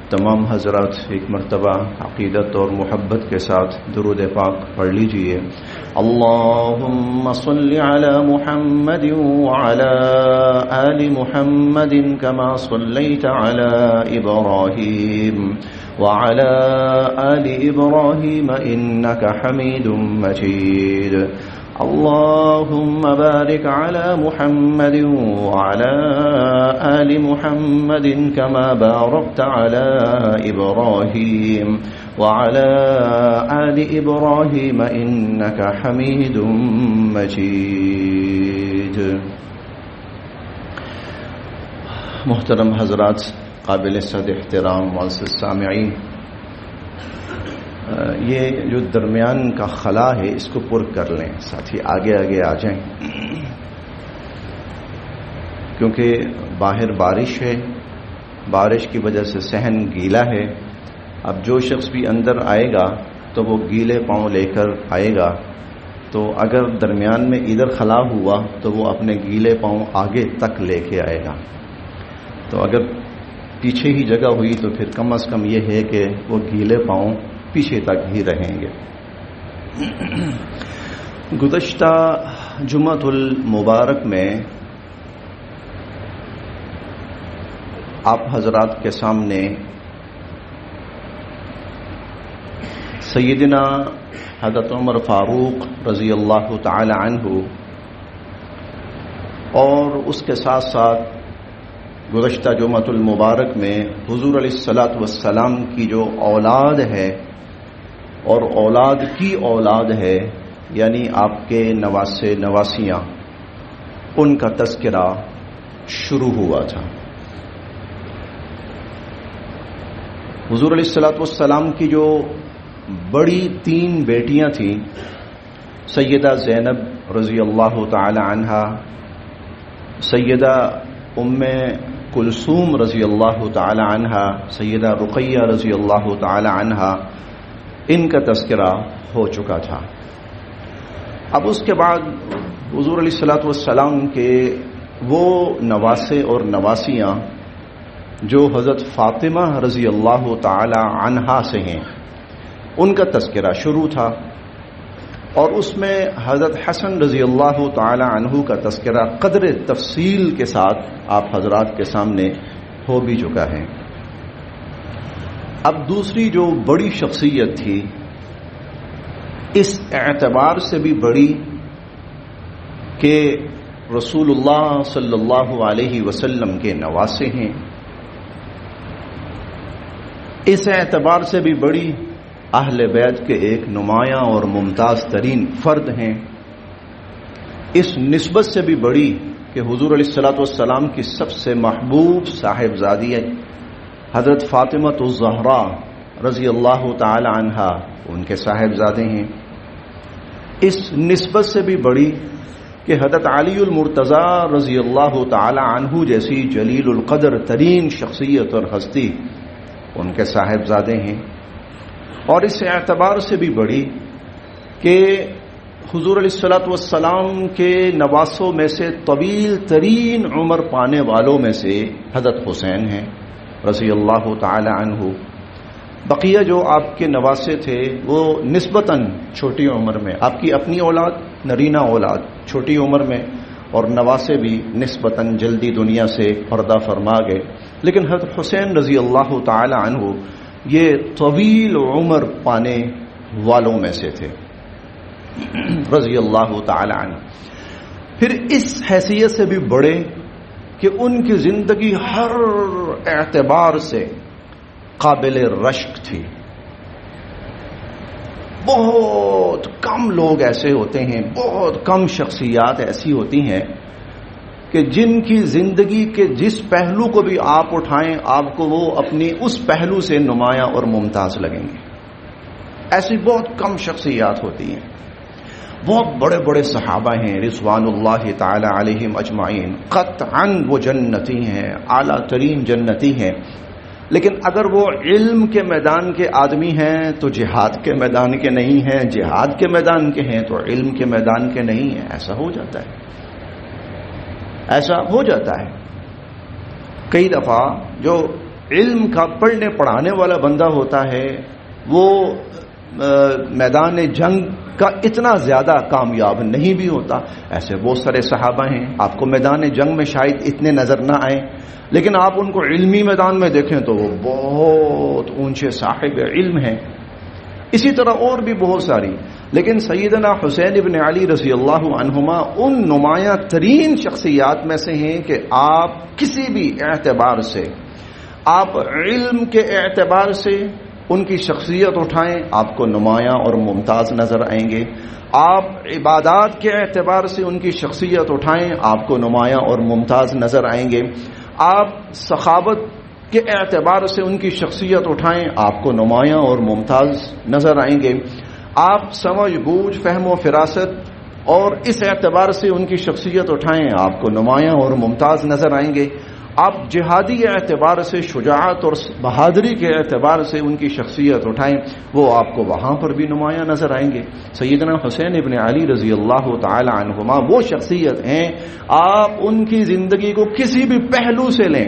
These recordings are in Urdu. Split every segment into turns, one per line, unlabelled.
تمام حضرات ایک مرتبہ عقیدت اور محبت کے ساتھ درود پاک پڑھ لیجئے. اللہم صل علی محمد وعلی آل محمد کما صلیت علی ابراہیم وعلی آل ابراہیم انک حمید مجید. اللهم بارك على محمد وعلى آل محمد كما باركت على إبراهيم وعلى آل إبراهيم إنك حميد مجيد. محترم حضرات، قابل صد احترام معزز سامعین، یہ جو درمیان کا خلا ہے اس کو پر کر لیں. ساتھی آگے آگے آ جائیں، کیونکہ باہر بارش ہے، بارش کی وجہ سے صحن گیلا ہے. اب جو شخص بھی اندر آئے گا تو وہ گیلے پاؤں لے کر آئے گا، تو اگر درمیان میں ادھر خلا ہوا تو وہ اپنے گیلے پاؤں آگے تک لے کے آئے گا. تو اگر پیچھے ہی جگہ ہوئی تو پھر کم از کم یہ ہے کہ وہ گیلے پاؤں پیچھے تک ہی رہیں گے. گزشتہ جمعۃ المبارک میں آپ حضرات کے سامنے سیدنا حضرت عمر فاروق رضی اللہ تعالی عنہ اور اس کے ساتھ ساتھ گزشتہ جمعۃ المبارک میں حضور علیہ الصلاۃ والسلام کی جو اولاد ہے اور اولاد کی اولاد ہے، یعنی آپ کے نواسے نواسیاں، ان کا تذکرہ شروع ہوا تھا. حضور علیہ الصلاۃ والسلام کی جو بڑی 3 بیٹیاں تھیں، سیدہ زینب رضی اللہ تعالی عنہا، سیدہ ام کلثوم رضی اللہ تعالی عنہا، سیدہ رقیہ رضی اللہ تعالی عنہا، ان کا تذکرہ ہو چکا تھا. اب اس کے بعد حضور علیہ الصلاۃ والسلام کے وہ نواسے اور نواسیاں جو حضرت فاطمہ رضی اللہ تعالی عنہا سے ہیں، ان کا تذکرہ شروع تھا، اور اس میں حضرت حسن رضی اللہ تعالی عنہ کا تذکرہ قدر تفصیل کے ساتھ آپ حضرات کے سامنے ہو بھی چکا ہے. اب دوسری جو بڑی شخصیت تھی، اس اعتبار سے بھی بڑی کہ رسول اللہ صلی اللہ علیہ وسلم کے نواسے ہیں، اس اعتبار سے بھی بڑی اہل بیت کے ایک نمایاں اور ممتاز ترین فرد ہیں، اس نسبت سے بھی بڑی کہ حضور علیہ الصلاۃ والسلام کی سب سے محبوب صاحبزادی حضرت فاطمہ الزہرا رضی اللہ تعالی عنہا، ان کے صاحبزادے ہیں. اس نسبت سے بھی بڑی کہ حضرت علی المرتضیٰ رضی اللہ تعالی عنہ جیسی جلیل القدر ترین شخصیت اور ہستی ان کے صاحبزادے ہیں. اور اس اعتبار سے بھی بڑی کہ حضور علیہ الصلاۃ والسلام کے نواسوں میں سے طویل ترین عمر پانے والوں میں سے حضرت حسین ہیں رضی اللہ تعالی عنہ. بقیہ جو آپ کے نواسے تھے وہ نسبتاً چھوٹی عمر میں، آپ کی اپنی اولاد نرینہ اولاد چھوٹی عمر میں، اور نواسے بھی نسبتاً جلدی دنیا سے پردہ فرما گئے. لیکن حضرت حسین رضی اللہ تعالی عنہ یہ طویل عمر پانے والوں میں سے تھے رضی اللہ تعالی عنہ. پھر اس حیثیت سے بھی بڑے کہ ان کی زندگی ہر اعتبار سے قابل رشک تھی. بہت کم لوگ ایسے ہوتے ہیں، بہت کم شخصیات ایسی ہوتی ہیں کہ جن کی زندگی کے جس پہلو کو بھی آپ اٹھائیں آپ کو وہ اپنی اس پہلو سے نمایاں اور ممتاز لگیں گے. ایسی بہت کم شخصیات ہوتی ہیں. بہت بڑے بڑے صحابہ ہیں رضوان اللہ تعالی علیہم اجمعین، قطعاً وہ جنتی ہیں، اعلیٰ ترین جنتی ہیں، لیکن اگر وہ علم کے میدان کے آدمی ہیں تو جہاد کے میدان کے نہیں ہیں، جہاد کے میدان کے ہیں تو علم کے میدان کے نہیں ہیں. ایسا ہو جاتا ہے، ایسا ہو جاتا ہے. کئی دفعہ جو علم کا پڑھنے پڑھانے والا بندہ ہوتا ہے وہ میدان جنگ کا اتنا زیادہ کامیاب نہیں بھی ہوتا. ایسے بہت سارے صحابہ ہیں آپ کو میدان جنگ میں شاید اتنے نظر نہ آئیں، لیکن آپ ان کو علمی میدان میں دیکھیں تو وہ بہت اونچے صاحب علم ہیں. اسی طرح اور بھی بہت ساری. لیکن سیدنا حسین ابن علی رضی اللہ عنہما ان نمایاں ترین شخصیات میں سے ہیں کہ آپ کسی بھی اعتبار سے، آپ علم کے اعتبار سے ان کی شخصیت اٹھائیں آپ کو نمایاں اور ممتاز نظر آئیں گے. آپ عبادات کے اعتبار سے ان کی شخصیت اٹھائیں آپ کو نمایاں اور ممتاز نظر آئیں گے. آپ سخاوت کے اعتبار سے ان کی شخصیت اٹھائیں آپ کو نمایاں اور ممتاز نظر آئیں گے. آپ سمجھ بوجھ، فہم و فراست اور اس اعتبار سے ان کی شخصیت اٹھائیں آپ کو نمایاں اور ممتاز نظر آئیں گے. آپ جہادی اعتبار سے، شجاعت اور بہادری کے اعتبار سے ان کی شخصیت اٹھائیں وہ آپ کو وہاں پر بھی نمایاں نظر آئیں گے. سیدنا حسین ابن علی رضی اللہ تعالی عنہما وہ شخصیت ہیں آپ ان کی زندگی کو کسی بھی پہلو سے لیں،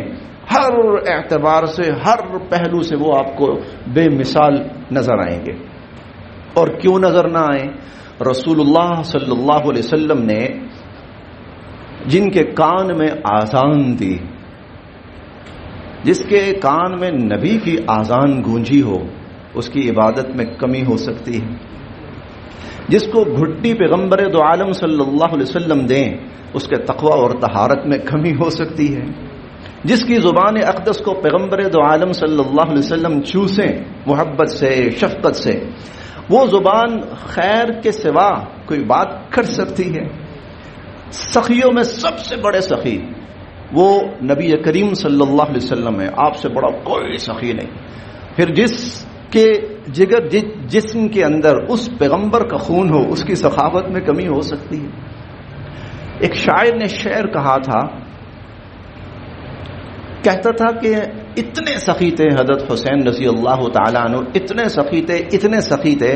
ہر اعتبار سے، ہر پہلو سے وہ آپ کو بے مثال نظر آئیں گے. اور کیوں نظر نہ آئیں؟ رسول اللہ صلی اللہ علیہ وسلم نے جن کے کان میں آذان دی، جس کے کان میں نبی کی آذان گونجی ہو اس کی عبادت میں کمی ہو سکتی ہے. جس کو گھٹی پیغمبر دو عالم صلی اللہ علیہ وسلم دیں اس کے تقوی اور طہارت میں کمی ہو سکتی ہے. جس کی زبان اقدس کو پیغمبر دو عالم صلی اللہ علیہ وسلم چوسیں محبت سے، شفقت سے، وہ زبان خیر کے سوا کوئی بات کر سکتی ہے؟ سخیوں میں سب سے بڑے سخی وہ نبی کریم صلی اللہ علیہ وسلم ہے، آپ سے بڑا کوئی سخی نہیں. پھر جس کے جگر جسم کے اندر اس پیغمبر کا خون ہو اس کی سخاوت میں کمی ہو سکتی ہے؟ ایک شاعر نے شعر کہا تھا، کہتا تھا کہ اتنے سخی تھے حضرت حسین رضی اللہ تعالیٰ عنہ، اتنے سخی تھے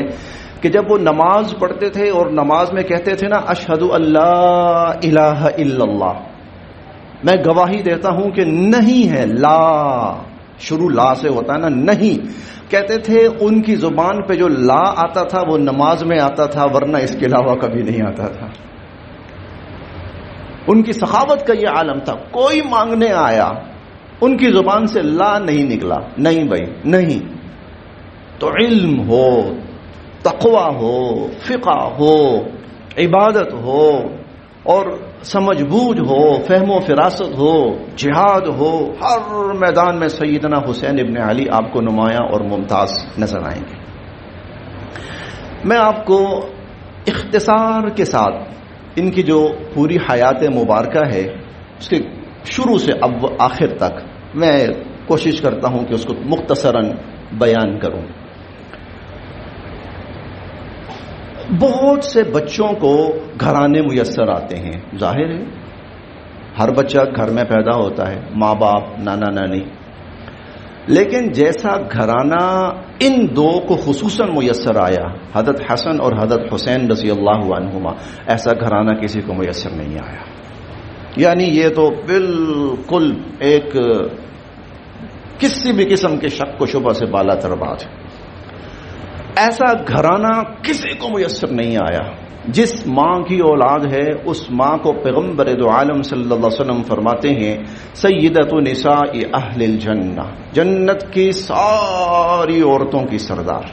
کہ جب وہ نماز پڑھتے تھے اور نماز میں کہتے تھے نا اشہد اللہ الہ الا اللہ، میں گواہی دیتا ہوں کہ نہیں ہے، لا شروع لا سے ہوتا ہے نا، نہیں، کہتے تھے ان کی زبان پہ جو لا آتا تھا وہ نماز میں آتا تھا ورنہ اس کے علاوہ کبھی نہیں آتا تھا. ان کی سخاوت کا یہ عالم تھا. کوئی مانگنے آیا ان کی زبان سے لا نہیں نکلا، نہیں بھائی نہیں. تو علم ہو، تقوی ہو، فقہ ہو، عبادت ہو اور سمجھ بوجھ ہو، فہم و فراست ہو، جہاد ہو، ہر میدان میں سیدنا حسین ابن علی آپ کو نمایاں اور ممتاز نظر آئیں گے. میں آپ کو اختصار کے ساتھ ان کی جو پوری حیات مبارکہ ہے اس کے شروع سے اب آخر تک میں کوشش کرتا ہوں کہ اس کو مختصراً بیان کروں. بہت سے بچوں کو گھرانے میسر آتے ہیں، ظاہر ہے ہر بچہ گھر میں پیدا ہوتا ہے، ماں باپ، نانا نانی، لیکن جیسا گھرانہ ان دو کو خصوصاً میسر آیا حضرت حسن اور حضرت حسین رضی اللہ عنہما، ایسا گھرانہ کسی کو میسر نہیں آیا. یعنی یہ تو بالکل ایک کسی بھی قسم کے شک و شبہ سے بالا تر بات ہے. ایسا گھرانہ کسی کو میسر نہیں آیا. جس ماں کی اولاد ہے اس ماں کو پیغمبر دو عالم صلی اللہ علیہ وسلم فرماتے ہیں سیدۃ نساء اہل الجنہ، جنت کی ساری عورتوں کی سردار.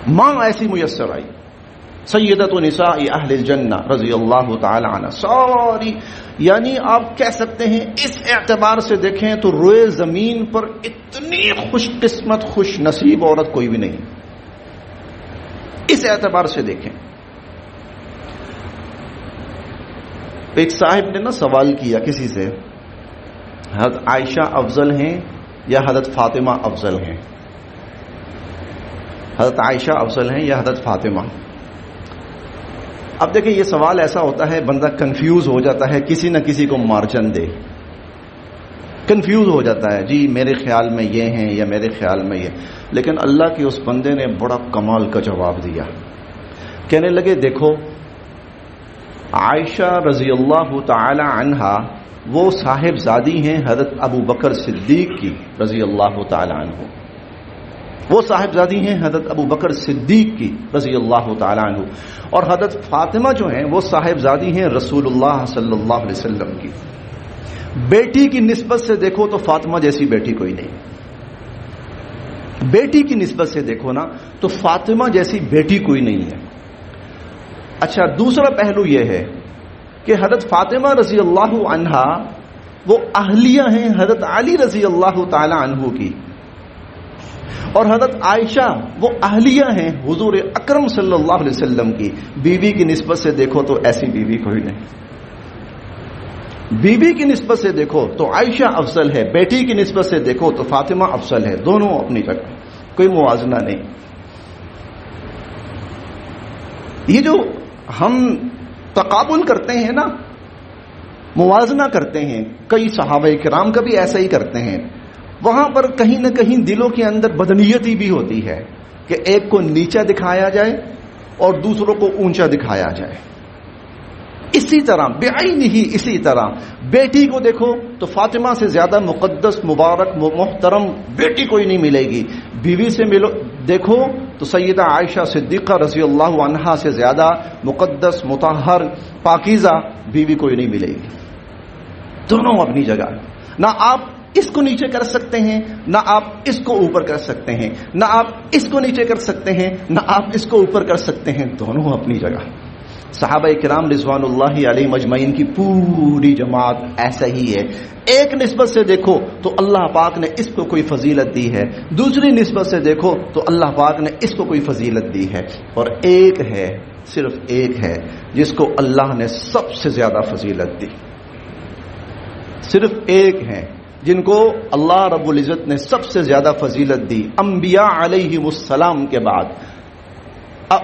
ماں ایسی میسر آئی، سیدۃ نساء اہل الجنہ رضی اللہ تعالی عنہ، ساری. یعنی آپ کہہ سکتے ہیں اس اعتبار سے دیکھیں تو روئے زمین پر اتنی خوش قسمت، خوش نصیب عورت کوئی بھی نہیں. اس اعتبار سے دیکھیں. ایک صاحب نے نا سوال کیا کسی سے، حضرت عائشہ افضل ہیں یا حضرت فاطمہ افضل ہیں؟ حضرت عائشہ افضل ہیں یا حضرت فاطمہ؟ اب دیکھیں یہ سوال ایسا ہوتا ہے بندہ کنفیوز ہو جاتا ہے، کسی نہ کسی کو مارجن دے، کنفیوز ہو جاتا ہے، جی میرے خیال میں یہ ہیں یا میرے خیال میں یہ. لیکن اللہ کے اس بندے نے بڑا کمال کا جواب دیا. کہنے لگے دیکھو عائشہ رضی اللہ تعالی عنہا وہ صاحبزادی ہیں حضرت ابو بکر صدیق کی رضی اللہ تعالی عنہ. وہ صاحبزادی ہیں حضرت ابو بکر صدیق کی رضی اللہ تعالی عنہ. اور حضرت فاطمہ جو ہیں وہ صاحبزادی ہیں رسول اللہ صلی اللہ علیہ وسلم کی. بیٹی کی نسبت سے دیکھو تو فاطمہ جیسی بیٹی کوئی نہیں. بیٹی کی نسبت سے دیکھو نا تو فاطمہ جیسی بیٹی کوئی نہیں ہے. اچھا دوسرا پہلو یہ ہے کہ حضرت فاطمہ رضی اللہ عنہا وہ اہلیہ ہیں حضرت علی رضی اللہ تعالی عنہ کی. اور حضرت عائشہ وہ اہلیہ ہیں حضور اکرم صلی اللہ علیہ وسلم کی. بیوی کی نسبت سے دیکھو تو ایسی بیوی کوئی نہیں. بیوی کی نسبت سے دیکھو تو عائشہ افضل ہے, بیٹی کی نسبت سے دیکھو تو فاطمہ افضل ہے. دونوں اپنی جگہ, کوئی موازنہ نہیں. یہ جو ہم تقابل کرتے ہیں نا, موازنہ کرتے ہیں, کئی صحابہ کرام کا بھی ایسا ہی کرتے ہیں. وہاں پر کہیں نہ کہیں دلوں کے اندر بدنیتی بھی ہوتی ہے کہ ایک کو نیچا دکھایا جائے اور دوسروں کو اونچا دکھایا جائے. اسی طرح بعینہ اسی طرح بیٹی کو دیکھو تو فاطمہ سے زیادہ مقدس مبارک محترم بیٹی کوئی نہیں ملے گی. بیوی سے ملو دیکھو تو سیدہ عائشہ صدیقہ رضی اللہ عنہا سے زیادہ مقدس مطہر پاکیزہ بیوی کوئی نہیں ملے گی. دونوں اپنی جگہ. نہ آپ اس کو نیچے کر سکتے ہیں, نہ آپ اس کو اوپر کر سکتے ہیں, نہ آپ اس کو نیچے کر سکتے ہیں, نہ آپ اس کو اوپر کر سکتے ہیں. دونوں اپنی جگہ. صحابہ کرام رضوان اللہ علیہ مجمعین کی پوری جماعت ایسا ہی ہے. ایک نسبت سے دیکھو تو اللہ پاک نے اس کو کوئی فضیلت دی ہے, دوسری نسبت سے دیکھو تو اللہ پاک نے اس کو کوئی فضیلت دی ہے. اور ایک ہے, صرف ایک ہے جس کو اللہ نے سب سے زیادہ فضیلت دی. صرف ایک ہے جن کو اللہ رب العزت نے سب سے زیادہ فضیلت دی. انبیاء علیہم السلام کے بعد,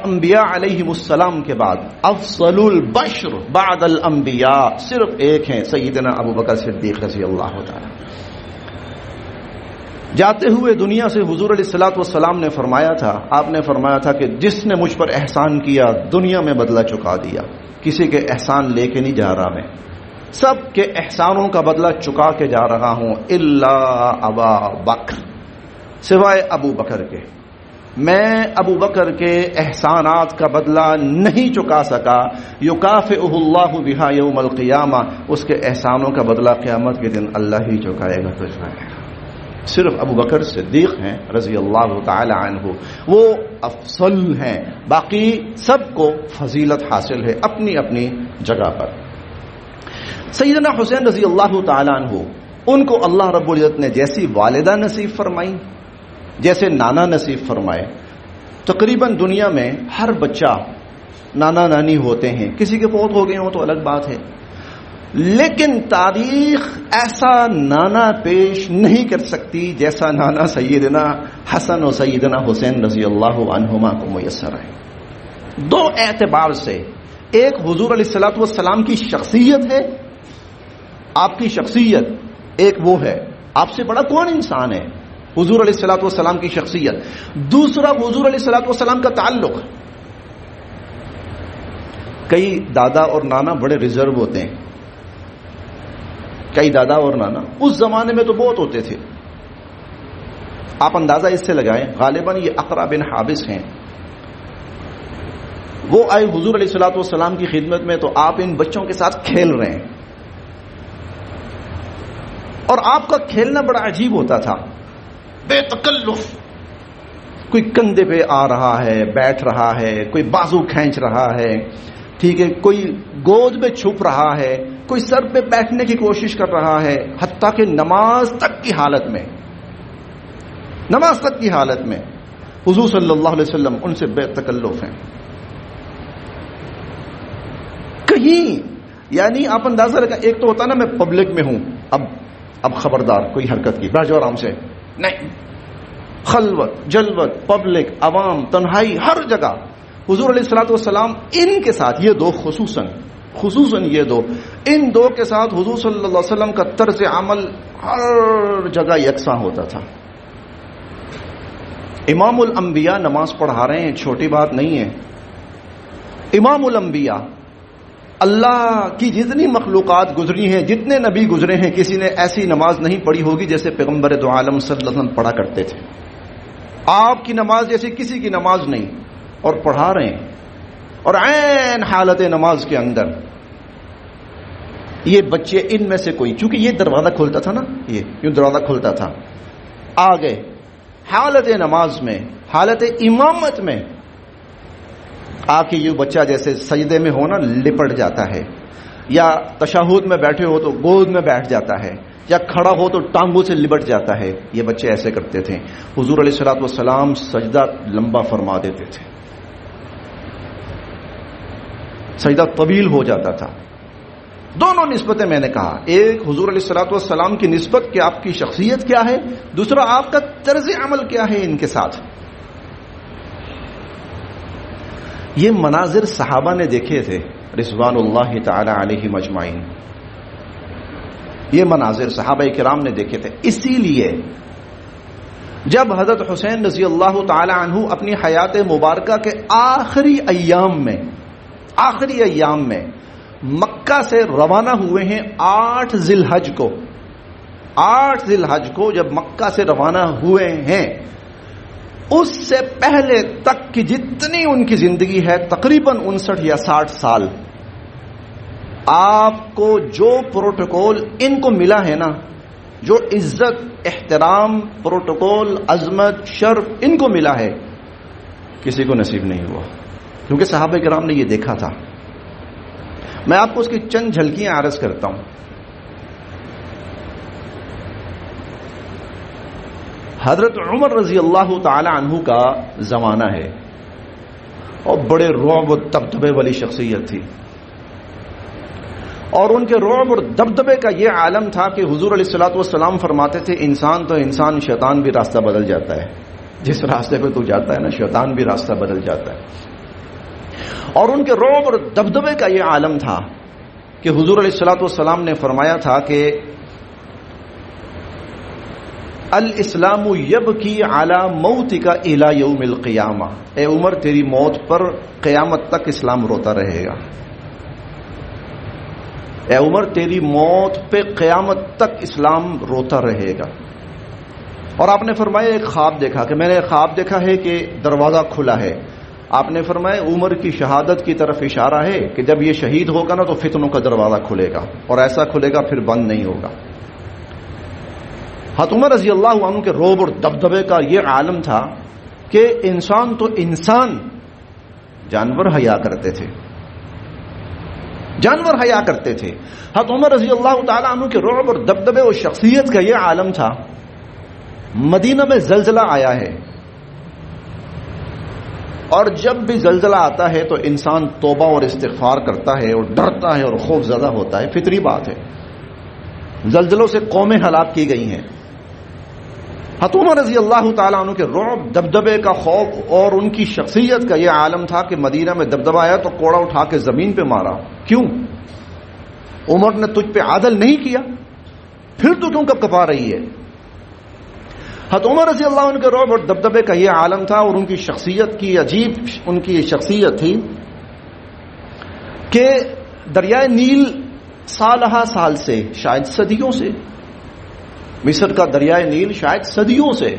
انبیاء علیہم السلام کے بعد افضل البشر بعد الانبیاء صرف ایک ہیں, سیدنا ابو بکر صدیق رضی اللہ تعالی. جاتے ہوئے دنیا سے حضور علیہ الصلوۃ والسلام نے فرمایا تھا, آپ نے فرمایا تھا کہ جس نے مجھ پر احسان کیا دنیا میں بدلہ چکا دیا. کسی کے احسان لے کے نہیں جا رہا, میں سب کے احسانوں کا بدلہ چکا کے جا رہا ہوں. الا ابا بکر, سوائے ابو بکر کے. میں ابو بکر کے احسانات کا بدلہ نہیں چکا سکا. یکافئہ اللہ بہا یوم القیامہ, اس کے احسانوں کا بدلہ قیامت کے دن اللہ ہی چکائے گا. صرف ابو بکر صدیق ہیں رضی اللہ تعالی عنہ, وہ افضل ہیں. باقی سب کو فضیلت حاصل ہے اپنی اپنی جگہ پر. سیدنا حسین رضی اللہ تعالی عنہ, ان کو اللہ رب العزت نے جیسی والدہ نصیب فرمائی, جیسے نانا نصیب فرمائے. تقریباً دنیا میں ہر بچہ نانا نانی ہوتے ہیں, کسی کے فوت ہو گئے ہوں تو الگ بات ہے, لیکن تاریخ ایسا نانا پیش نہیں کر سکتی جیسا نانا سیدنا حسن و سیدنا حسین رضی اللہ عنہما کو میسر ہے. دو اعتبار سے, ایک حضور علیہ الصلوۃ والسلام کی شخصیت ہے, آپ کی شخصیت ایک وہ ہے, آپ سے بڑا کون انسان ہے, حضور علیہ الصلوۃ والسلام کی شخصیت. دوسرا حضور علیہ الصلوۃ والسلام کا تعلق. کئی دادا اور نانا بڑے ریزرو ہوتے ہیں, کئی دادا اور نانا اس زمانے میں تو بہت ہوتے تھے. آپ اندازہ اس سے لگائیں, غالباً یہ اقرا بن حابس ہیں, وہ آئے حضور علیہ الصلوۃ والسلام کی خدمت میں تو آپ ان بچوں کے ساتھ کھیل رہے ہیں, اور آپ کا کھیلنا بڑا عجیب ہوتا تھا, بے تکلف. کوئی کندھے پہ آ رہا ہے بیٹھ رہا ہے, کوئی بازو کھینچ رہا ہے, ٹھیک ہے, کوئی گود میں چھپ رہا ہے, کوئی سر پہ بیٹھنے کی کوشش کر رہا ہے, حتیٰ کہ نماز تک کی حالت میں حضور صلی اللہ علیہ وسلم ان سے بے تکلف ہیں. کہیں یعنی آپ اندازہ لگا, ایک تو ہوتا نا میں پبلک میں ہوں, اب خبردار کوئی حرکت کی, بیٹھ جاؤ آرام سے, نہیں, خلوت جلوت پبلک عوام تنہائی ہر جگہ حضور علیہ الصلوۃ والسلام ان کے ساتھ, یہ دو خصوصاً یہ دو, ان دو کے ساتھ حضور صلی اللہ علیہ وسلم کا طرز عمل ہر جگہ یکساں ہوتا تھا. امام الانبیاء نماز پڑھا رہے ہیں, چھوٹی بات نہیں ہے. امام الانبیاء اللہ کی جتنی مخلوقات گزری ہیں، جتنے نبی گزرے ہیں، کسی نے ایسی نماز نہیں پڑھی ہوگی جیسے پیغمبر دو عالم صلی اللہ علیہ وسلم پڑھا کرتے تھے. آپ کی نماز جیسی کسی کی نماز نہیں، اور پڑھا رہے ہیں. اور عین حالت نماز کے اندر یہ بچے ان میں سے کوئی، چونکہ یہ دروازہ کھلتا تھا نا، یہ یوں دروازہ کھلتا تھا، آگے حالت نماز میں، حالت امامت میں آ کے یہ بچہ جیسے سجدے میں ہو نا لپٹ جاتا ہے، یا تشہد میں بیٹھے ہو تو گود میں بیٹھ جاتا ہے، یا کھڑا ہو تو ٹانگوں سے لپٹ جاتا ہے. یہ بچے ایسے کرتے تھے. حضور علیہ الصلوۃ والسلام سجدہ لمبا فرما دیتے تھے، سجدہ طویل ہو جاتا تھا. دونوں نسبتیں میں نے کہا، ایک حضور علیہ الصلوۃ والسلام کی نسبت کہ آپ کی شخصیت کیا ہے، دوسرا آپ کا طرز عمل کیا ہے ان کے ساتھ. یہ مناظر صحابہ نے دیکھے تھے رضوان اللہ تعالی علیہم اجمعین. یہ مناظر صحابہ کرام نے دیکھے تھے. اسی لیے جب حضرت حسین رضی اللہ تعالی عنہ اپنی حیات مبارکہ کے آخری ایام میں مکہ سے روانہ ہوئے ہیں 8 ذی الحج کو جب مکہ سے روانہ ہوئے ہیں، اس سے پہلے تک کی جتنی ان کی زندگی ہے تقریباً 59 یا 60 سال، آپ کو جو پروٹوکول ان کو ملا ہے نا، جو عزت احترام پروٹوکول عظمت شرف ان کو ملا ہے، کسی کو نصیب نہیں ہوا. کیونکہ صحابہ کرام نے یہ دیکھا تھا. میں آپ کو اس کی چند جھلکیاں عرض کرتا ہوں. حضرت عمر رضی اللہ تعالی عنہ کا زمانہ ہے اور بڑے رعب و دبدبے والی شخصیت تھی، اور ان کے رعب اور دبدبے کا یہ عالم تھا کہ حضور علیہ الصلوۃ والسلام فرماتے تھے انسان تو انسان، شیطان بھی راستہ بدل جاتا ہے. جس راستے پہ تو جاتا ہے نا، شیطان بھی راستہ بدل جاتا ہے. اور ان کے رعب اور دبدبے کا یہ عالم تھا کہ حضور علیہ الصلوۃ والسلام نے فرمایا تھا کہ الاسلام یبکی علی موتک الی یوم القیامہ. اے عمر تیری موت پر قیامت تک اسلام روتا رہے گا. اے عمر تیری موت پہ قیامت تک اسلام روتا رہے گا. اور آپ نے فرمایا ایک خواب دیکھا، کہ میں نے خواب دیکھا ہے کہ دروازہ کھلا ہے. آپ نے فرمایا عمر کی شہادت کی طرف اشارہ ہے کہ جب یہ شہید ہوگا نا تو فتنوں کا دروازہ کھلے گا، اور ایسا کھلے گا پھر بند نہیں ہوگا. حضرت عمر رضی اللہ عنہ کے رعب اور دبدبے کا یہ عالم تھا کہ انسان تو انسان، جانور حیا کرتے تھے، جانور حیا کرتے تھے. حضرت عمر رضی اللہ تعالی عنہ کے رعب اور دبدبے اور شخصیت کا یہ عالم تھا. مدینہ میں زلزلہ آیا ہے، اور جب بھی زلزلہ آتا ہے تو انسان توبہ اور استغفار کرتا ہے اور ڈرتا ہے اور خوف زدہ ہوتا ہے. فطری بات ہے، زلزلوں سے قومیں ہلاک کی گئی ہیں. حضرت عمر رضی اللہ تعالیٰ عنہ کے رعب دبدبے کا خوف اور ان کی شخصیت کا یہ عالم تھا کہ مدینہ میں دبدبہ آیا تو کوڑا اٹھا کے زمین پہ مارا. کیوں؟ عمر نے تجھ پہ عدل نہیں کیا، پھر تو کیوں کب کپا رہی ہے؟ حضرت عمر رضی اللہ عنہ کے رعب اور دبدبے کا یہ عالم تھا. اور ان کی شخصیت کی عجیب ان کی شخصیت تھی کہ دریائے نیل سالہ سال سے، شاید صدیوں سے، مصر کا دریائے نیل شاید صدیوں سے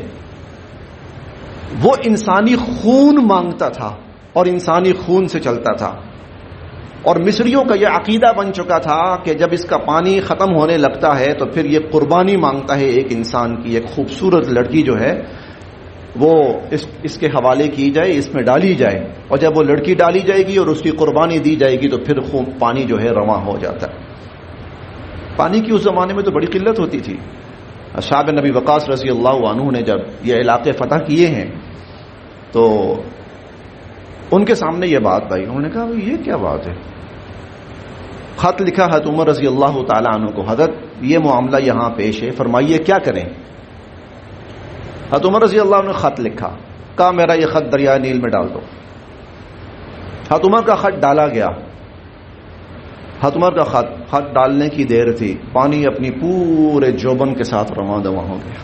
وہ انسانی خون مانگتا تھا اور انسانی خون سے چلتا تھا. اور مصریوں کا یہ عقیدہ بن چکا تھا کہ جب اس کا پانی ختم ہونے لگتا ہے تو پھر یہ قربانی مانگتا ہے ایک انسان کی. ایک خوبصورت لڑکی جو ہے وہ اس کے حوالے کی جائے، اس میں ڈالی جائے، اور جب وہ لڑکی ڈالی جائے گی اور اس کی قربانی دی جائے گی تو پھر پانی جو ہے رواں ہو جاتا ہے. پانی کی اس زمانے میں تو بڑی قلت ہوتی تھی. اصحاب نبی وقاص رضی اللہ عنہ نے جب یہ علاقے فتح کیے ہیں تو ان کے سامنے یہ بات آئی. انہوں نے کہا یہ کیا بات ہے؟ خط لکھا حضرت عمر رضی اللہ تعالی عنہ کو، حضرت یہ معاملہ یہاں پیش ہے، فرمائیے کیا کریں؟ حضرت عمر رضی اللہ عنہ نے خط لکھا، کہا میرا یہ خط دریائے نیل میں ڈال دو. حضرت عمر کا خط ڈالا گیا. حضرت عمر کا خط ڈالنے کی دیر تھی، پانی اپنی پورے جوبن کے ساتھ رواں دواں ہو گیا.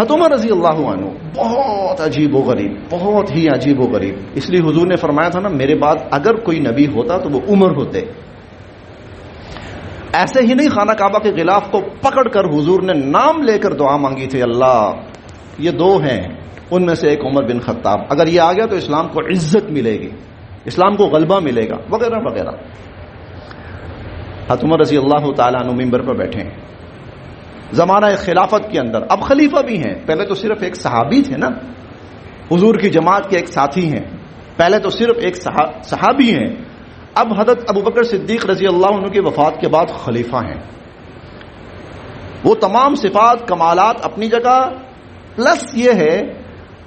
حضرت عمر رضی اللہ عنہ بہت عجیب و غریب، بہت ہی عجیب و غریب. اس لیے حضور نے فرمایا تھا نا میرے بعد اگر کوئی نبی ہوتا تو وہ عمر ہوتے. ایسے ہی نہیں، خانہ کعبہ کے غلاف کو پکڑ کر حضور نے نام لے کر دعا مانگی تھی، اللہ یہ دو ہیں ان میں سے ایک عمر بن خطاب، اگر یہ آ گیا تو اسلام کو عزت ملے گی، اسلام کو غلبہ ملے گا، وغیرہ وغیرہ. حضرت عمر رضی اللہ تعالیٰ عنہ منبر پر بیٹھے ہیں زمانہ خلافت کے اندر. اب خلیفہ بھی ہیں، پہلے تو صرف ایک صحابی تھے نا، حضور کی جماعت کے ایک ساتھی ہیں، پہلے تو صرف ایک صحابی ہیں، اب حضرت ابوبکر صدیق رضی اللہ عنہ کی وفات کے بعد خلیفہ ہیں. وہ تمام صفات کمالات اپنی جگہ، پلس یہ ہے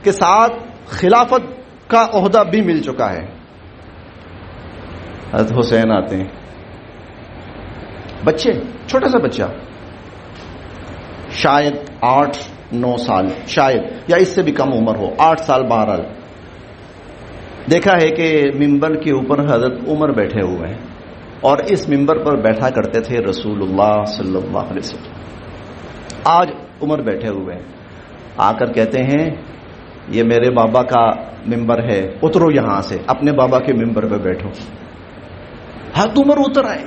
کہ ساتھ خلافت کا عہدہ بھی مل چکا ہے. حضرت حسین آتے ہیں، بچے، چھوٹا سا بچہ، شاید 8-9 سال، شاید یا اس سے بھی کم عمر ہو، 8 سال. بہرحال دیکھا ہے کہ ممبر کے اوپر حضرت عمر بیٹھے ہوئے ہیں اور اس ممبر پر بیٹھا کرتے تھے رسول اللہ صلی اللہ علیہ وسلم. آج عمر بیٹھے ہوئے ہیں، آ کر کہتے ہیں یہ میرے بابا کا ممبر ہے، اترو یہاں سے، اپنے بابا کے ممبر پہ بیٹھو. حضرت عمر اتر آئے،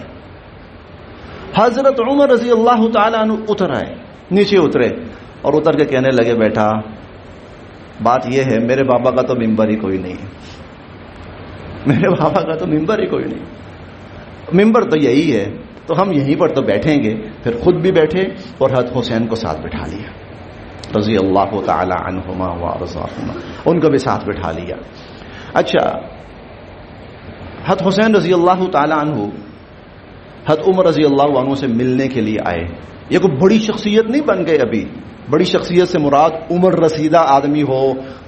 حضرت عمر رضی اللہ تعالیٰ عنہ اتر آئے، نیچے اترے اور اتر کے کہنے لگے بیٹا بات یہ ہے میرے بابا کا تو ممبر ہی کوئی نہیں ہے، میرے بابا کا تو ممبر ہی کوئی نہیں، ممبر تو یہی ہے تو ہم یہیں پر تو بیٹھیں گے. پھر خود بھی بیٹھے اور حضرت حسین کو ساتھ بٹھا لیا رضی اللہ تعالی عنہما وارضاہما، ان کو بھی ساتھ بٹھا لیا. اچھا، حضرت حسین رضی اللہ تعالی عنہ حضرت عمر رضی اللہ عنہ سے ملنے کے لیے آئے. یہ کوئی بڑی شخصیت نہیں بن گئے ابھی، بڑی شخصیت سے مراد عمر رسیدہ آدمی ہو،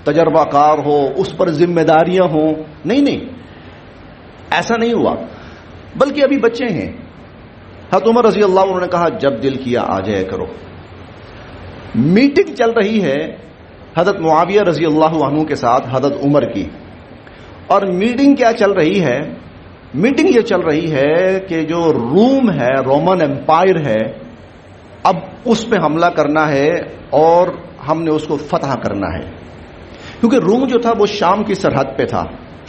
تجربہ کار ہو، اس پر ذمہ داریاں ہوں، نہیں، ایسا نہیں ہوا، بلکہ ابھی بچے ہیں. حضرت عمر رضی اللہ عنہ نے کہا جب دل کیا آ جائے کرو. میٹنگ چل رہی ہے حضرت معاویہ رضی اللہ عنہ کے ساتھ حضرت عمر کی، اور میٹنگ کیا چل رہی ہے؟ میٹنگ یہ چل رہی ہے کہ جو روم ہے، رومن امپائر ہے، اب اس پہ حملہ کرنا ہے اور ہم نے اس کو فتح کرنا ہے. کیونکہ روم جو تھا وہ شام کی سرحد پہ تھا،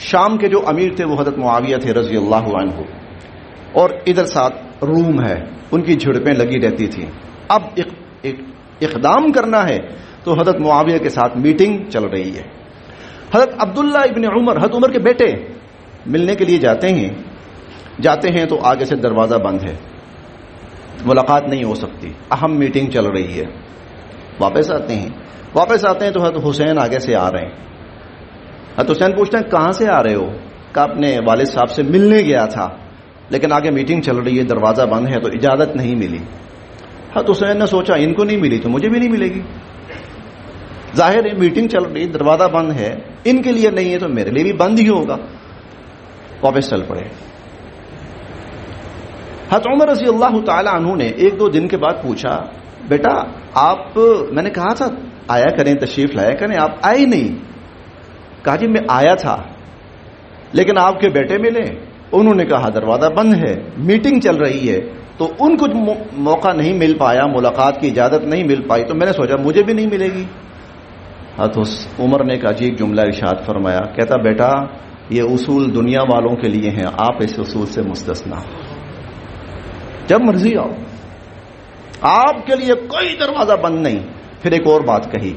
شام کے جو امیر تھے وہ حضرت معاویہ تھے رضی اللہ عنہ، اور ادھر ساتھ روم ہے، ان کی جھڑپیں لگی رہتی تھیں. اب اقدام کرنا ہے تو حضرت معاویہ کے ساتھ میٹنگ چل رہی ہے. حضرت عبداللہ ابن عمر، حضرت عمر کے بیٹے، ملنے کے لیے جاتے ہیں تو آگے سے دروازہ بند ہے، ملاقات نہیں ہو سکتی، اہم میٹنگ چل رہی ہے. واپس آتے ہیں تو حضرت حسین آگے سے آ رہے ہیں. حضرت حسین پوچھتے ہیں کہاں سے آ رہے ہو؟ کہ اپنے والد صاحب سے ملنے گیا تھا لیکن آگے میٹنگ چل رہی ہے، دروازہ بند ہے تو اجازت نہیں ملی. حضرت حسین نے سوچا ان کو نہیں ملی تو مجھے بھی نہیں ملے گی، ظاہر ہے میٹنگ چل رہی، دروازہ بند ہے، ان کے لیے نہیں ہے تو میرے لیے بھی بند ہی ہوگا. واپس چل پڑے. حضرت عمر رضی اللہ تعالی عنہ نے 1-2 دن کے بعد پوچھا بیٹا آپ، میں نے کہا تھا آیا کریں، تشریف لایا کریں، آپ آئے نہیں. کہا جی میں آیا تھا لیکن آپ کے بیٹے ملے، انہوں نے کہا دروازہ بند ہے، میٹنگ چل رہی ہے، تو ان کو موقع نہیں مل پایا، ملاقات کی اجازت نہیں مل پائی، تو میں نے سوچا مجھے بھی نہیں ملے گی. حضرت عمر نے ایک عجیب جملہ ارشاد فرمایا، کہتا بیٹا یہ اصول دنیا والوں کے لیے ہیں، آپ اس اصول سے مستثنا، جب مرضی آؤ، آپ کے لیے کوئی دروازہ بند نہیں. پھر ایک اور بات کہی،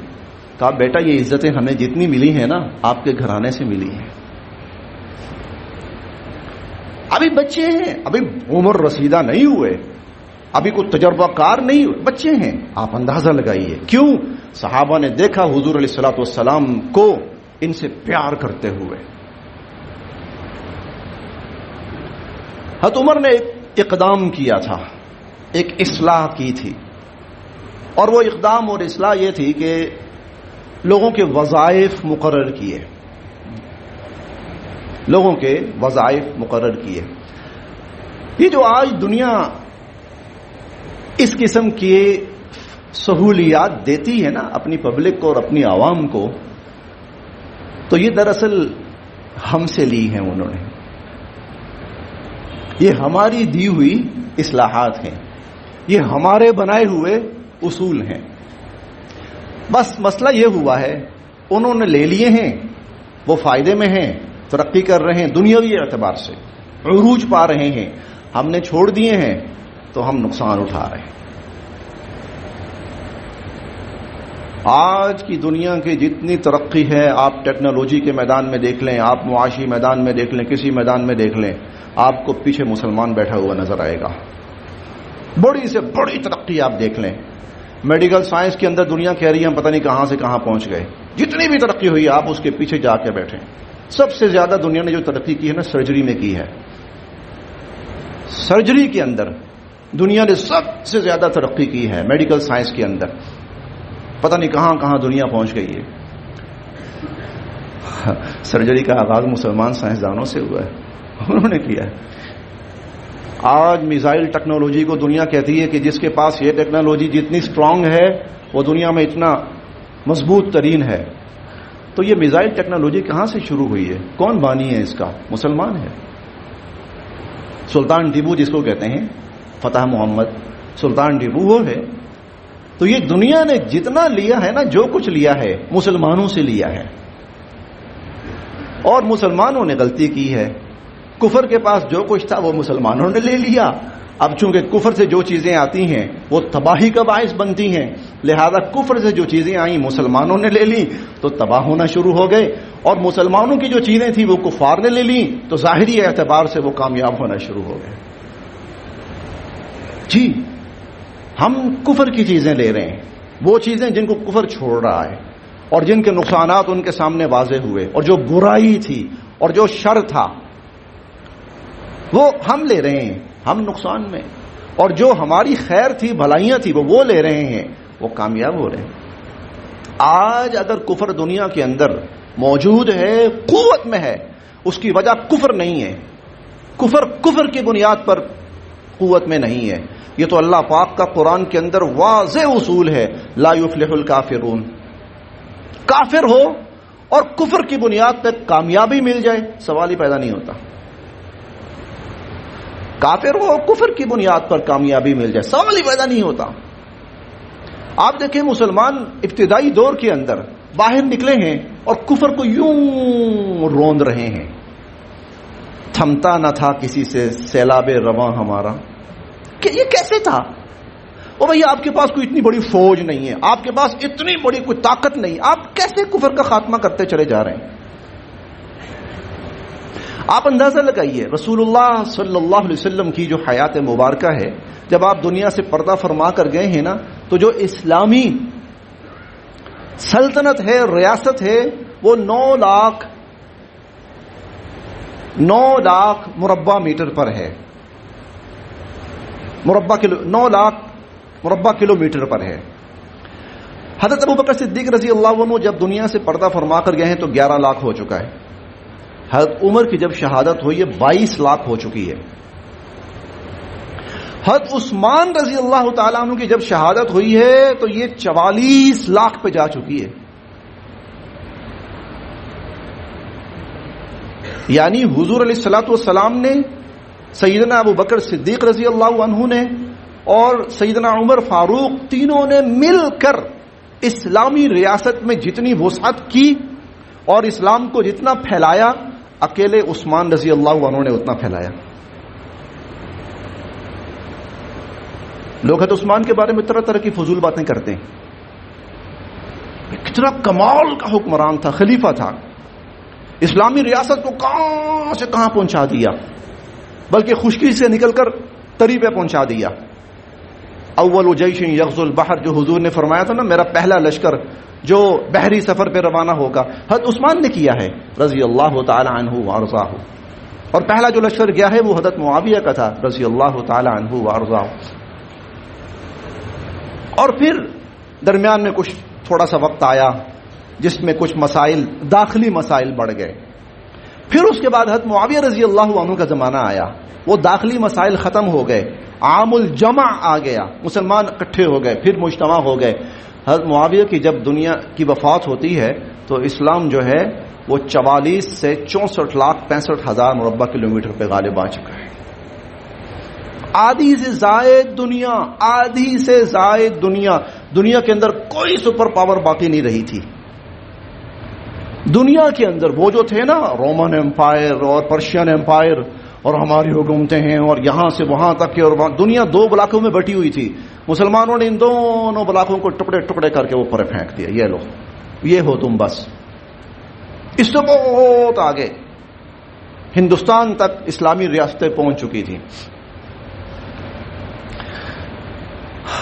کہا بیٹا یہ عزتیں ہمیں جتنی ملی ہیں نا آپ کے گھرانے سے ملی ہیں، ابھی بچے ہیں، ابھی عمر رسیدہ نہیں ہوئے، ابھی کوئی تجربہ کار نہیں ہوئے، بچے ہیں. آپ اندازہ لگائیے کیوں صحابہ نے دیکھا حضور علیہ الصلوۃ والسلام کو ان سے پیار کرتے ہوئے. حضرت عمر نے ایک اقدام کیا تھا، ایک اصلاح کی تھی، اور وہ اقدام اور اصلاح یہ تھی کہ لوگوں کے وظائف مقرر کیے، لوگوں کے وظائف مقرر کیے. یہ جو آج دنیا اس قسم کی سہولیات دیتی ہے نا اپنی پبلک کو اور اپنی عوام کو، تو یہ دراصل ہم سے لی ہیں انہوں نے، یہ ہماری دی ہوئی اصلاحات ہیں، یہ ہمارے بنائے ہوئے اصول ہیں. بس مسئلہ یہ ہوا ہے انہوں نے لے لیے ہیں، وہ فائدے میں ہیں، ترقی کر رہے ہیں، دنیاوی اعتبار سے عروج پا رہے ہیں، ہم نے چھوڑ دیے ہیں تو ہم نقصان اٹھا رہے ہیں۔ آج کی دنیا کی جتنی ترقی ہے، آپ ٹیکنالوجی کے میدان میں دیکھ لیں، آپ معاشی میدان میں دیکھ لیں، کسی میدان میں دیکھ لیں، آپ کو پیچھے مسلمان بیٹھا ہوا نظر آئے گا۔ بڑی سے بڑی ترقی آپ دیکھ لیں، میڈیکل سائنس کے اندر دنیا کہہ رہی ہے ہم پتہ نہیں کہاں سے کہاں پہنچ گئے، جتنی بھی ترقی ہوئی آپ اس کے پیچھے جا کے بیٹھیں۔ سب سے زیادہ دنیا نے جو ترقی کی ہے نا سرجری میں کی ہے، سرجری کے اندر دنیا نے سب سے زیادہ ترقی کی ہے، میڈیکل سائنس کے اندر پتہ نہیں کہاں کہاں دنیا پہنچ گئی ہے۔ سرجری کا آغاز مسلمان سائنسدانوں سے ہوا ہے، انہوں نے کیا ہے۔ آج میزائل ٹیکنالوجی کو دنیا کہتی ہے کہ جس کے پاس یہ ٹیکنالوجی جتنی سٹرانگ ہے وہ دنیا میں اتنا مضبوط ترین ہے۔ تو یہ میزائل ٹیکنالوجی کہاں سے شروع ہوئی ہے؟ کون بانی ہے اس کا؟ مسلمان ہے۔ سلطان ٹیپو جس کو کہتے ہیں، فتح محمد سلطان ٹیپو وہ ہے۔ تو یہ دنیا نے جتنا لیا ہے نا، جو کچھ لیا ہے مسلمانوں سے لیا ہے، اور مسلمانوں نے غلطی کی ہے۔ کفر کے پاس جو کچھ تھا وہ مسلمانوں نے لے لیا۔ اب چونکہ کفر سے جو چیزیں آتی ہیں وہ تباہی کا باعث بنتی ہیں، لہذا کفر سے جو چیزیں آئیں مسلمانوں نے لے لیں تو تباہ ہونا شروع ہو گئے، اور مسلمانوں کی جو چیزیں تھیں وہ کفار نے لے لیں تو ظاہری اعتبار سے وہ کامیاب ہونا شروع ہو گئے۔ جی ہم کفر کی چیزیں لے رہے ہیں، وہ چیزیں جن کو کفر چھوڑ رہا ہے اور جن کے نقصانات ان کے سامنے واضح ہوئے، اور جو برائی تھی اور جو شر تھا وہ ہم لے رہے ہیں، ہم نقصان میں، اور جو ہماری خیر تھی بھلائیاں تھی وہ لے رہے ہیں، وہ کامیاب ہو رہے ہیں۔ آج اگر کفر دنیا کے اندر موجود ہے، قوت میں ہے، اس کی وجہ کفر نہیں ہے، کفر کی بنیاد پر قوت میں نہیں ہے۔ یہ تو اللہ پاک کا قرآن کے اندر واضح اصول ہے، لا یفلح الکافرون۔ کافر ہو اور کفر کی بنیاد پر کامیابی مل جائے سوال ہی پیدا نہیں ہوتا۔ کافر ہو کفر کی بنیاد پر کامیابی مل جائے سوال ہی پیدا نہیں ہوتا۔ آپ دیکھیں مسلمان ابتدائی دور کے اندر باہر نکلے ہیں اور کفر کو یوں روند رہے ہیں، تھمتا نہ تھا کسی سے سیلاب رواں ہمارا، کہ یہ کیسے تھا؟ او بھئی آپ کے پاس کوئی اتنی بڑی فوج نہیں ہے، آپ کے پاس اتنی بڑی کوئی طاقت نہیں، آپ کیسے کفر کا خاتمہ کرتے چلے جا رہے ہیں؟ آپ اندازہ لگائیے رسول اللہ صلی اللہ علیہ وسلم کی جو حیات مبارکہ ہے، جب آپ دنیا سے پردہ فرما کر گئے ہیں نا، تو جو اسلامی سلطنت ہے، ریاست ہے، وہ 9 لاکھ مربع میٹر پر ہے، 9 لاکھ مربع کلومیٹر پر ہے۔ حضرت ابوبکر صدیق رضی اللہ عنہ جب دنیا سے پردہ فرما کر گئے ہیں تو 11 لاکھ ہو چکا ہے۔ حضرت عمر کی جب شہادت ہوئی ہے 22 لاکھ ہو چکی ہے۔ حضرت عثمان رضی اللہ تعالیٰ عنہ کی جب شہادت ہوئی ہے تو یہ 44 لاکھ پہ جا چکی ہے۔ یعنی حضور علیہ الصلوۃ والسلام نے، سیدنا ابو بکر صدیق رضی اللہ عنہ نے اور سیدنا عمر فاروق تینوں نے مل کر اسلامی ریاست میں جتنی وسعت کی اور اسلام کو جتنا پھیلایا، اکیلے عثمان رضی اللہ عنہ نے اتنا پھیلایا۔ لوگ حضرت عثمان کے بارے میں طرح طرح کی فضول باتیں کرتے ہیں، کتنا کمال کا حکمران تھا، خلیفہ تھا، اسلامی ریاست کو کہاں سے کہاں پہنچا دیا، بلکہ خشکی سے نکل کر تری پہ پہنچا دیا۔ اول جیش یغزو البحر، جو حضور نے فرمایا تھا نا میرا پہلا لشکر جو بحری سفر پہ روانہ ہوگا، حضرت عثمان نے کیا ہے رضی اللہ تعالی عنہ وارضاہ، اور پہلا جو لشکر گیا ہے وہ حضرت معاویہ کا تھا رضی اللہ تعالی عنہ وارضاہ۔ اور پھر درمیان میں کچھ تھوڑا سا وقت آیا جس میں کچھ مسائل، داخلی مسائل بڑھ گئے، پھر اس کے بعد حضرت معاویہ رضی اللہ عنہ کا زمانہ آیا، وہ داخلی مسائل ختم ہو گئے، عام الجمع آ گیا، مسلمان اکٹھے ہو گئے، پھر مجتمع ہو گئے۔ حضرت معاویہ کی جب دنیا کی وفات ہوتی ہے تو اسلام جو ہے وہ 44 سے 64,65,000 مربع کلومیٹر پہ غالب آ چکا ہے۔ آدھی سے زائد دنیا دنیا کے اندر کوئی سپر پاور باقی نہیں رہی تھی. دنیا کے اندر وہ جو تھے نا رومن امپائر اور پرشین امپائر اور ہماری حکومتیں ہیں اور یہاں سے وہاں تک اور دنیا دو بلاکوں میں بٹی ہوئی تھی. مسلمانوں نے ان دونوں بلاکوں کو ٹکڑے ٹکڑے کر کے اوپر پھینک دیا. یہ لو یہ ہو تم بس. اس سے بہت آگے ہندوستان تک اسلامی ریاستیں پہنچ چکی تھیں.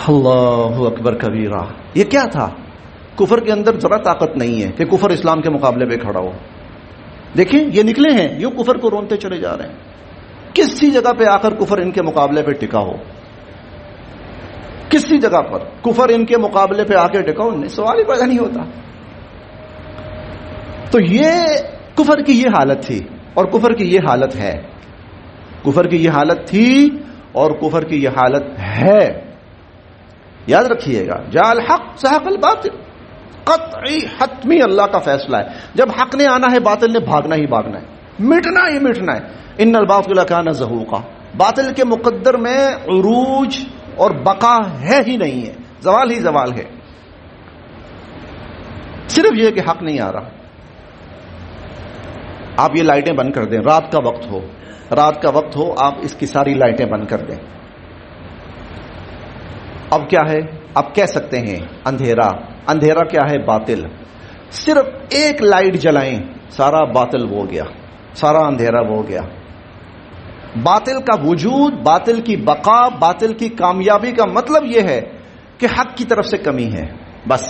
اللہ اکبر کبیرہ. یہ کیا تھا؟ کفر کے اندر ذرا طاقت نہیں ہے کہ کفر اسلام کے مقابلے پہ کھڑا ہو. دیکھیں یہ نکلے ہیں یوں کفر کو رونتے چلے جا رہے ہیں. کسی جگہ پہ آ کر کفر ان کے مقابلے پہ ٹکا ہو؟ کسی جگہ پر کفر ان کے مقابلے پہ آ کے ٹکا ہو؟ سوال ہی پیدا نہیں ہوتا. تو یہ کفر کی یہ حالت تھی اور کفر کی یہ حالت ہے. کفر کی یہ حالت تھی اور کفر کی یہ حالت ہے. یاد رکھیے گا. جاء الحق زهق الباطل. قطعی حتمی اللہ کا فیصلہ ہے. جب حق نے آنا ہے باطل نے بھاگنا ہی بھاگنا ہے, مٹنا ہی مٹنا ہے. ان الباطل کان زہوقا. باطل کے مقدر میں عروج اور بقا ہے ہی نہیں ہے, زوال ہی زوال ہے. صرف یہ کہ حق نہیں آ رہا. آپ یہ لائٹیں بند کر دیں, رات کا وقت ہو, رات کا وقت ہو, آپ اس کی ساری لائٹیں بند کر دیں. اب کیا ہے؟ اب کہہ سکتے ہیں اندھیرا. اندھیرا کیا ہے؟ باطل. صرف ایک لائٹ جلائیں, سارا باطل ہو گیا, سارا اندھیرا ہو گیا. باطل کا وجود, باطل کی بقا, باطل کی کامیابی کا مطلب یہ ہے کہ حق کی طرف سے کمی ہے. بس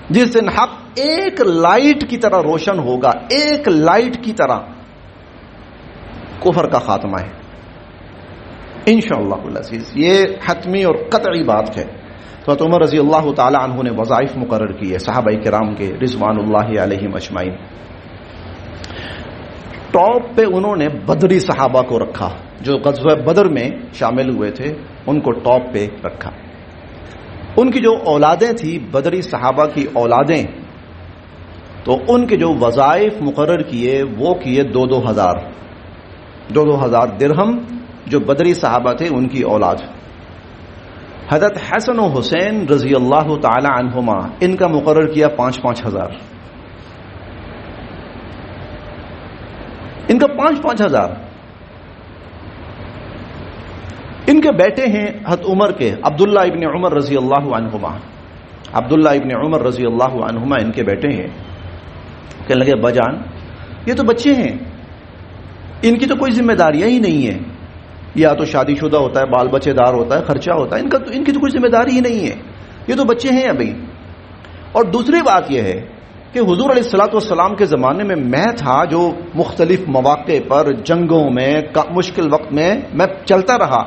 جس دن حق ایک لائٹ کی طرح روشن ہوگا, ایک لائٹ کی طرح, کفر کا خاتمہ ہے انشاءاللہ العزیز. یہ حتمی اور قطعی بات ہے. تو حضرت عمر رضی اللہ تعالی عنہ نے وظائف مقرر کیے صحابہ کرام کے رضوان اللہ علیہم اجمعین. ٹاپ پہ انہوں نے بدری صحابہ کو رکھا, جو غزوہ بدر میں شامل ہوئے تھے ان کو ٹاپ پہ رکھا. ان کی جو اولادیں تھیں بدری صحابہ کی اولادیں, تو ان کے جو وظائف مقرر کیے وہ کیے 2,000 درہم. جو بدری صحابہ تھے ان کی اولاد. حضرت حسن و حسین رضی اللہ تعالی عنہما ان کا مقرر کیا 5,000. ان کا 5,000. ان کے بیٹے ہیں حضرت عمر کے, عبداللہ ابن عمر رضی اللہ عنہما. عبداللہ ابن عمر رضی اللہ عنہما ان کے بیٹے ہیں. کہنے لگے ابا جان یہ تو بچے ہیں, ان کی تو کوئی ذمہ داریاں ہی نہیں ہے. یا تو شادی شدہ ہوتا ہے, بال بچے دار ہوتا ہے, خرچہ ہوتا ہے, ان کی تو کوئی ذمہ داری ہی نہیں ہے. یہ تو بچے ہیں ابھی. اور دوسری بات یہ ہے کہ حضور علیہ الصلوۃ والسلام کے زمانے میں تھا جو مختلف مواقع پر جنگوں میں مشکل وقت میں چلتا رہا.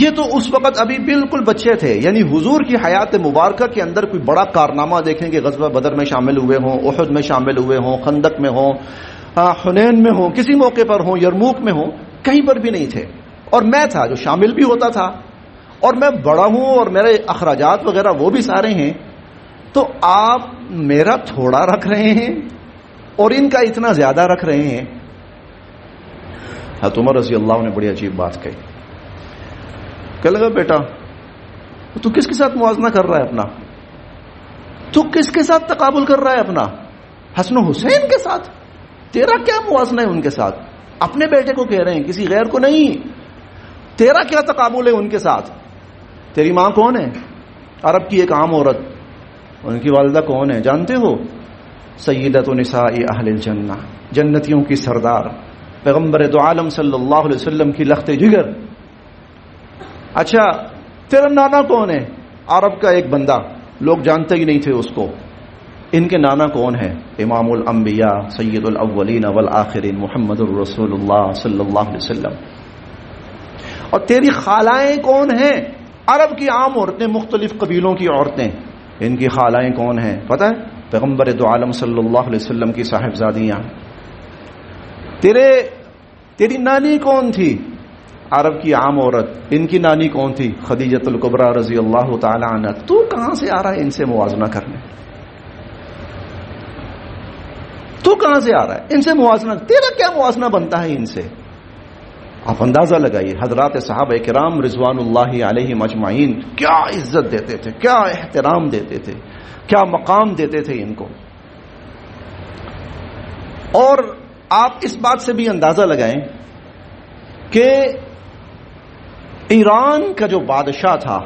یہ تو اس وقت ابھی بالکل بچے تھے. یعنی حضور کی حیات مبارکہ کے اندر کوئی بڑا کارنامہ دیکھیں کہ غزوہ بدر میں شامل ہوئے ہوں, احد میں شامل ہوئے ہوں, خندق میں ہوں, حنین میں ہوں, کسی موقع پر ہوں, یرموک میں ہوں, کہیں پر بھی نہیں تھے. اور میں تھا جو شامل بھی ہوتا تھا, اور میں بڑا ہوں اور میرے اخراجات وغیرہ وہ بھی سارے ہیں. تو آپ میرا تھوڑا رکھ رہے ہیں اور ان کا اتنا زیادہ رکھ رہے ہیں. حضرت عمر رضی اللہ عنہ نے بڑی عجیب بات کہی. کہنے لگا بیٹا تو کس کے ساتھ موازنہ کر رہا ہے اپنا؟ تو کس کے ساتھ تقابل کر رہا ہے اپنا؟ حسن و حسین کے ساتھ؟ تیرا کیا موازنہ ہے ان کے ساتھ؟ اپنے بیٹے کو کہہ رہے ہیں, کسی غیر کو نہیں. تیرا کیا تقابل ہے ان کے ساتھ؟ تیری ماں کون ہے؟ عرب کی ایک عام عورت. ان کی والدہ کون ہے جانتے ہو؟ سیدۃ نساء اہل الجنہ, جنتیوں کی سردار, پیغمبر دو عالم صلی اللہ علیہ وسلم کی لخت جگر. اچھا تیرا نانا کون ہے؟ عرب کا ایک بندہ, لوگ جانتے ہی نہیں تھے اس کو. ان کے نانا کون ہے؟ امام الانبیاء سید الاولین والآخرین محمد الرسول اللہ صلی اللہ علیہ وسلم. اور تیری خالائیں کون ہیں؟ عرب کی عام عورتیں, مختلف قبیلوں کی عورتیں. ان کی خالائیں کون ہیں پتہ ہے؟ پیغمبر دو عالم صلی اللہ علیہ وسلم کی صاحبزادیاں. تیری نانی کون تھی؟ عرب کی عام عورت. ان کی نانی کون تھی؟ خدیجۃ الکبریٰ رضی اللہ تعالی عنہا. تو کہاں سے آ رہا ہے ان سے موازنہ کرنے؟ تو کہاں سے آ رہا ہے ان سے موازنہ؟ تیرا کیا موازنہ بنتا ہے ان سے؟ آپ اندازہ لگائیے حضرات صحابہ کرام رضوان اللہ علیہم اجمعین کیا عزت دیتے تھے، کیا احترام دیتے تھے، کیا مقام دیتے تھے ان کو. اور آپ اس بات سے بھی اندازہ لگائیں کہ ایران کا جو بادشاہ تھا،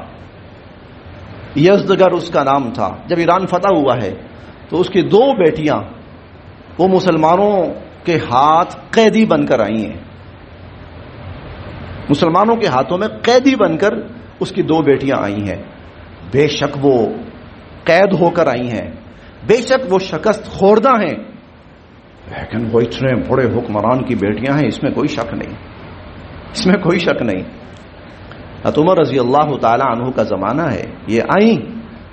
یزدگر اس کا نام تھا، جب ایران فتح ہوا ہے تو اس کی 2 بیٹیاں وہ مسلمانوں کے ہاتھ قیدی بن کر آئی ہیں. مسلمانوں کے ہاتھوں میں قیدی بن کر اس کی 2 بیٹیاں آئی ہیں. بے شک وہ قید ہو کر آئی ہیں، بے شک وہ شکست خوردہ ہیں، لیکن وہ اتنے بڑے حکمران کی بیٹیاں ہیں، اس میں کوئی شک نہیں، اس میں کوئی شک نہیں. عمر رضی اللہ تعالی عنہ کا زمانہ ہے، یہ آئیں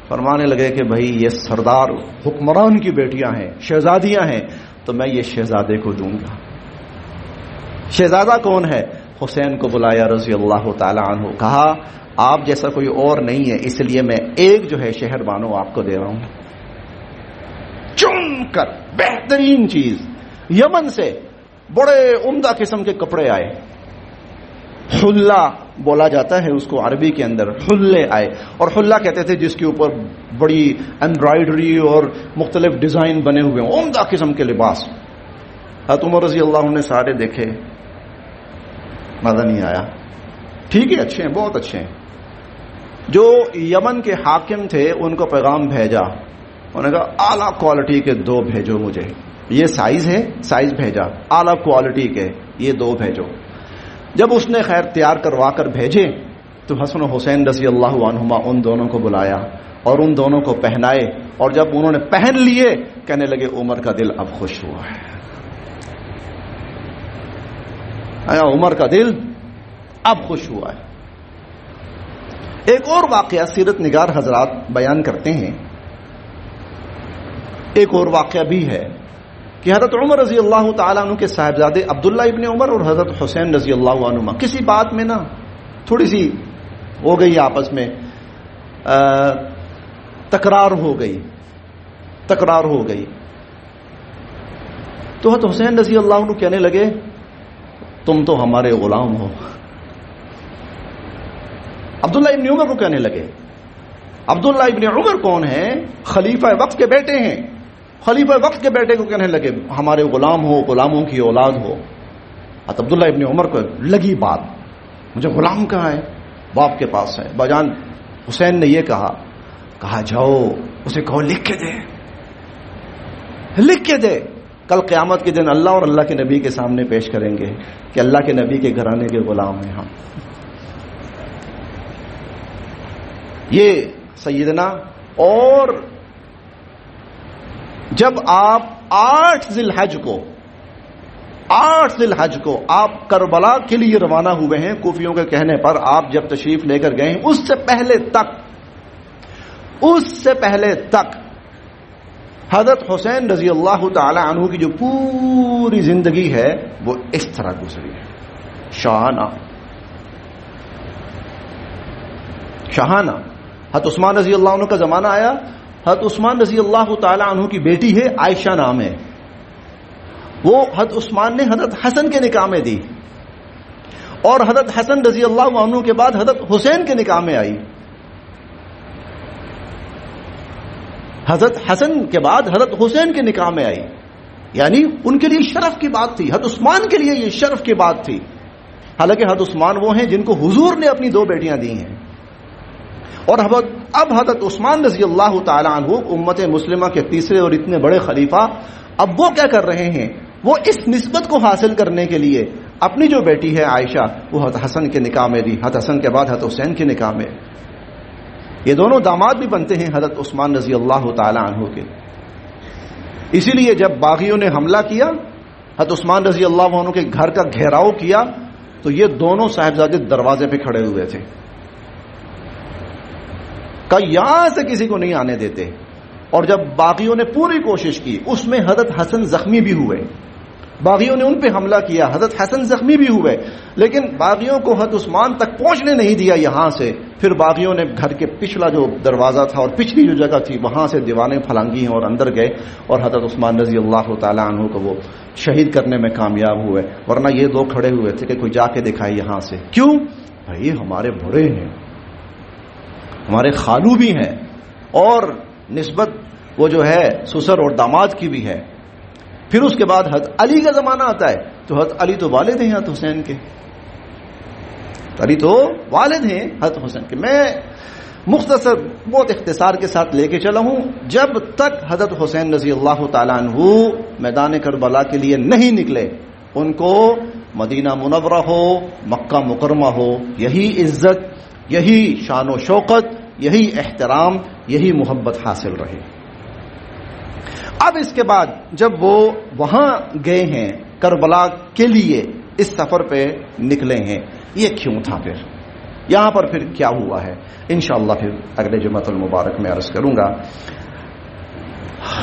فرمانے لگے کہ بھائی یہ سردار حکمران کی بیٹیاں ہیں، شہزادیاں ہیں، تو میں یہ شہزادے کو دوں گا. شہزادہ کون ہے؟ حسین کو بلایا رضی اللہ تعالی عنہ، کہا آپ جیسا کوئی اور نہیں ہے، اس لیے میں ایک جو ہے شہر بانو آپ کو دے رہا ہوں. چن کر بہترین چیز یمن سے بڑے عمدہ قسم کے کپڑے آئے، حلہ بولا جاتا ہے اس کو عربی کے اندر، حلے آئے. اور حلہ کہتے تھے جس کے اوپر بڑی ایمبرائڈری اور مختلف ڈیزائن بنے ہوئے ہیں، عمدہ قسم کے لباس. حضرت عمر رضی اللہ عنہ نے سارے دیکھے، مزہ نہیں آیا. ٹھیک ہے، اچھے ہیں، بہت اچھے ہیں. جو یمن کے حاکم تھے ان کو پیغام بھیجا، انہوں نے کہا اعلیٰ کوالٹی کے 2 بھیجو مجھے. یہ سائز ہے، سائز بھیجا، اعلیٰ کوالٹی کے یہ 2 بھیجو. جب اس نے خیر تیار کروا کر بھیجے تو حسن و حسین رضی اللہ عنہما ان دونوں کو بلایا اور ان دونوں کو پہنائے، اور جب انہوں نے پہن لیے کہنے لگے عمر کا دل اب خوش ہوا ہے. عمر کا دل اب خوش ہوا ہے. ایک اور واقعہ سیرت نگار حضرات بیان کرتے ہیں، ایک اور واقعہ بھی ہے کہ حضرت عمر رضی اللہ تعالیٰ عنہ کے صاحبزادے عبداللہ ابن عمر اور حضرت حسین رضی اللہ عنہ کسی بات میں نا تھوڑی سی ہو گئی، آپس میں تکرار ہو گئی. تو حضرت حسین رضی اللہ عنہ کہنے لگے تم تو ہمارے غلام ہو. عبداللہ ابن عمر کو کہنے لگے. عبداللہ ابن عمر کون ہیں؟ خلیفہ وقت کے بیٹے ہیں. خلیفہ وقت کے بیٹے کو کہنے لگے ہمارے غلام ہو، غلاموں کی اولاد ہو. عبداللہ ابن عمر کو لگی بات، مجھے غلام کہاں ہے؟ باپ کے پاس ہے. باجان حسین نے یہ کہا جاؤ اسے کہو لکھ کے دے. کل قیامت کے دن اللہ اور اللہ کے نبی کے سامنے پیش کریں گے کہ اللہ کے نبی کے گھرانے کے غلام ہیں ہم. یہ سیدنا. اور جب آپ 8 ذی الحج کو آپ کربلا کے لیے روانہ ہوئے ہیں، کوفیوں کے کہنے پر آپ جب تشریف لے کر گئے ہیں، اس سے پہلے تک حضرت حسین رضی اللہ تعالی عنہ کی جو پوری زندگی ہے وہ اس طرح گزری ہے، شاہانہ. حضرت عثمان رضی اللہ عنہ کا زمانہ آیا. حضرت عثمان رضی اللہ تعالی عنہ کی بیٹی ہے عائشہ نام ہے، وہ حضرت عثمان نے حضرت حسن کے نکاح میں دی، اور حضرت حسن رضی اللہ عنہ کے بعد حضرت حسین کے نکاح میں آئی. حضرت حسن کے بعد حضرت حسین کے نکاح میں آئی، یعنی ان کے لیے شرف کی بات تھی. حضرت عثمان کے لیے یہ شرف کی بات تھی. حالانکہ حضرت عثمان وہ ہیں جن کو حضور نے اپنی 2 بیٹیاں دی ہیں. اور اب حضرت عثمان رضی اللہ تعالی عنہ امت مسلمہ کے تیسرے اور اتنے بڑے خلیفہ، اب وہ کیا کر رہے ہیں؟ وہ اس نسبت کو حاصل کرنے کے لیے اپنی جو بیٹی ہے عائشہ وہ حضرت حسن کے نکاح میں دی، حضرت حسن کے بعد حضرت حسین کے نکاح میں. یہ دونوں داماد بھی بنتے ہیں حضرت عثمان رضی اللہ تعالی عنہ کے. اسی لیے جب باغیوں نے حملہ کیا، حضرت عثمان رضی اللہ عنہ کے گھر کا گھیراؤ کیا، تو یہ دونوں صاحبزادے دروازے پہ کھڑے ہوئے تھے کہ یہاں سے کسی کو نہیں آنے دیتے. اور جب باغیوں نے پوری کوشش کی، اس میں حضرت حسن زخمی بھی ہوئے، باغیوں نے ان پہ حملہ کیا، حضرت حسن زخمی بھی ہوئے، لیکن باغیوں کو حضرت عثمان تک پہنچنے نہیں دیا یہاں سے. پھر باغیوں نے گھر کے پچھلا جو دروازہ تھا اور پچھلی جو جگہ تھی وہاں سے دیواریں پھلانگی ہیں اور اندر گئے اور حضرت عثمان رضی اللہ تعالیٰ عنہ کو وہ شہید کرنے میں کامیاب ہوئے. ورنہ یہ دو کھڑے ہوئے تھے کہ کوئی جا کے دکھائے یہاں سے. کیوں؟ بھائی ہمارے بڑے ہیں، ہمارے خالو بھی ہیں، اور نسبت وہ جو ہے سسر اور داماد کی بھی ہے. پھر اس کے بعد حضرت علی کا زمانہ آتا ہے تو حضرت علی تو والد ہیں حضرت حسین کے، علی تو والد ہیں حضرت حسین کے. میں مختصر بہت اختصار کے ساتھ لے کے چلا ہوں. جب تک حضرت حسین رضی اللہ تعالیٰ عنہ میدان کربلا کے لیے نہیں نکلے، ان کو مدینہ منورہ ہو، مکہ مکرمہ ہو، یہی عزت، یہی شان و شوقت، یہی احترام، یہی محبت حاصل رہی. اب اس کے بعد جب وہ وہاں گئے ہیں کربلا کے لیے، اس سفر پہ نکلے ہیں، یہ کیوں تھا؟ پھر یہاں پر پھر کیا ہوا ہے انشاءاللہ پھر اگلے جمعۃ المبارک میں عرض کروں گا.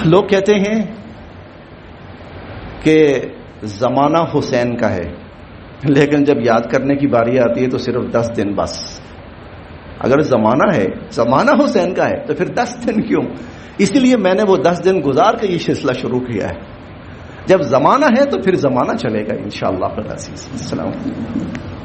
لوگ کہتے ہیں کہ زمانہ حسین کا ہے، لیکن جب یاد کرنے کی باری آتی ہے تو صرف 10 دن بس. اگر زمانہ ہے، زمانہ حسین کا ہے تو پھر 10 دن کیوں؟ اس لیے میں نے وہ 10 دن گزار کے یہ سلسلہ شروع کیا ہے. جب زمانہ ہے تو پھر زمانہ چلے گا انشاءاللہ. السلام علیکم.